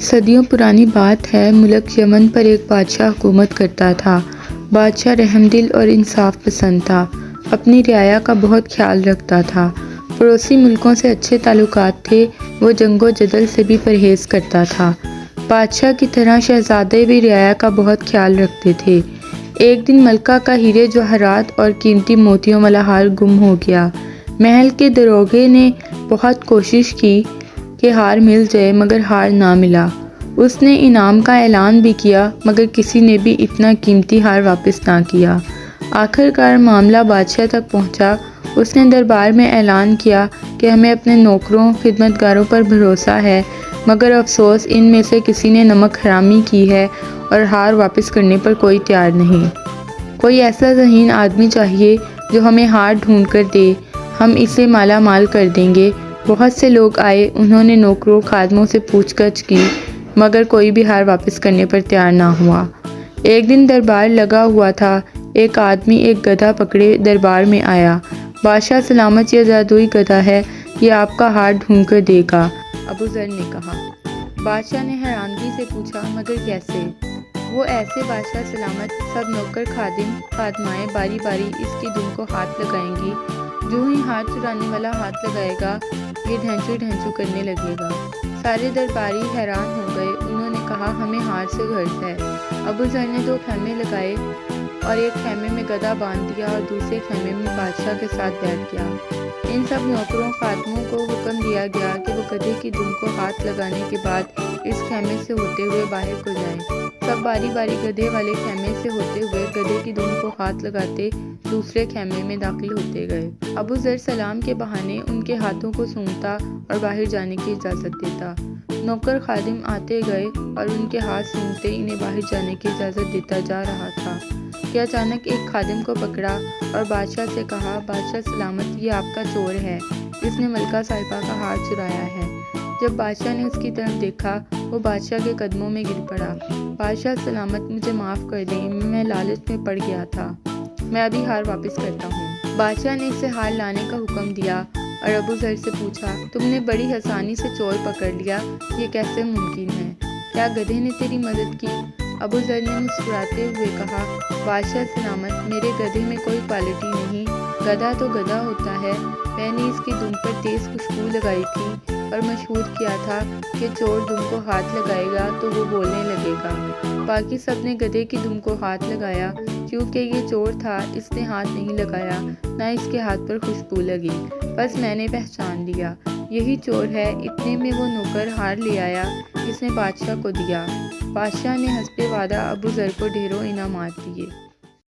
صدیوں پرانی بات ہے، ملک یمن پر ایک بادشاہ حکومت کرتا تھا۔ بادشاہ رحم دل اور انصاف پسند تھا، اپنی رعایا کا بہت خیال رکھتا تھا۔ پڑوسی ملکوں سے اچھے تعلقات تھے، وہ جنگ و جدل سے بھی پرہیز کرتا تھا۔ بادشاہ کی طرح شہزادے بھی رعایا کا بہت خیال رکھتے تھے۔ ایک دن ملکہ کا ہیرے جواہرات اور قیمتی موتیوں والا ہار گم ہو گیا۔ محل کے داروغے نے بہت کوشش کی کہ ہار مل جائے مگر ہار نہ ملا۔ اس نے انعام کا اعلان بھی کیا مگر کسی نے بھی اتنا قیمتی ہار واپس نہ کیا۔ آخر کار معاملہ بادشاہ تک پہنچا۔ اس نے دربار میں اعلان کیا کہ ہمیں اپنے نوکروں خدمتگاروں پر بھروسہ ہے مگر افسوس ان میں سے کسی نے نمک حرامی کی ہے اور ہار واپس کرنے پر کوئی تیار نہیں۔ کوئی ایسا ذہین آدمی چاہیے جو ہمیں ہار ڈھونڈ کر دے، ہم اسے مالا مال کر دیں گے۔ بہت سے لوگ آئے، انہوں نے نوکروں خادموں سے پوچھ گچھ کی مگر کوئی بھی ہار واپس کرنے پر تیار نہ ہوا۔ ایک دن دربار لگا ہوا تھا، ایک آدمی ایک گدھا پکڑے دربار میں آیا۔ بادشاہ سلامت، یہ جادوئی گدھا ہے، یہ آپ کا ہار ڈھونڈ کر دے گا، ابو ذر نے کہا۔ بادشاہ نے حیرانگی سے پوچھا مگر کیسے؟ وہ ایسے بادشاہ سلامت، سب نوکر خادم خادمائیں باری باری اس کی دم کو ہاتھ لگائیں گی۔ جو ہی ہار چرانے والا ہاتھ لگائے گا یہ ڈھنچو ڈھنچو کرنے لگے گا۔ سارے درباری حیران ہو گئے، انہوں نے کہا ہمیں ہار سے غرض ہے۔ ابو ذر نے 2 خیمے لگائے اور ایک خیمے میں گدھا باندھ دیا اور دوسرے خیمے میں بادشاہ کے ساتھ بیٹھ گیا۔ ان سب نوکروں خادموں کو حکم دیا گیا کہ وہ گدھے کی دم کو ہاتھ لگانے کے بعد اس خیمے سے ہوتے ہوئے باہر کو جائیں۔ سب باری باری گدھے والے خیمے سے ہوتے ہوئے گدھے کی دم کو ہاتھ لگاتے دوسرے خیمے میں داخل ہوتے گئے۔ ابو ذر سلام کے بہانے ان کے ہاتھوں کو سونگھتا اور باہر جانے کی اجازت دیتا۔ نوکر خادم آتے گئے اور ان کے ہاتھ سونگھتے انہیں باہر جانے کی اجازت دیتا جا رہا تھا کہ اچانک ایک خادم کو پکڑا اور بادشاہ سے کہا، بادشاہ سلامت، یہ آپ کا چور ہے، اس نے ملکہ صاحبہ کا ہار چرایا ہے۔ جب بادشاہ نے اس کی طرف دیکھا وہ بادشاہ کے قدموں میں گر پڑا۔ بادشاہ سلامت، مجھے معاف کر دیں، میں لالچ میں پڑ گیا تھا، میں ابھی ہار واپس کرتا ہوں۔ بادشاہ نے اسے ہار لانے کا حکم دیا اور ابو ذر سے پوچھا، تم نے بڑی آسانی سے چور پکڑ لیا، یہ کیسے ممکن ہے؟ کیا گدھے نے تیری مدد کی؟ ابو ذر نے مسکراتے ہوئے کہا، بادشاہ سلامت، میرے گدھے میں کوئی کوالٹی نہیں، گدھا تو گدھا ہوتا ہے۔ میں نے اس کی دم پر تیز خوشبو لگائی تھی اور مشہور کیا تھا کہ چور دم کو ہاتھ لگائے گا تو وہ بولنے لگے گا۔ باقی سب نے گدھے کی دم کو ہاتھ لگایا، کیونکہ یہ چور تھا اس نے ہاتھ نہیں لگایا، نہ اس کے ہاتھ پر خوشبو لگی، بس میں نے پہچان لیا، یہی چور ہے۔ اتنے میں وہ نوکر ہار لے آیا، اس نے بادشاہ کو دیا۔ بادشاہ نے حسب وعدہ ابو ذر کو ڈھیروں انعامات دیے۔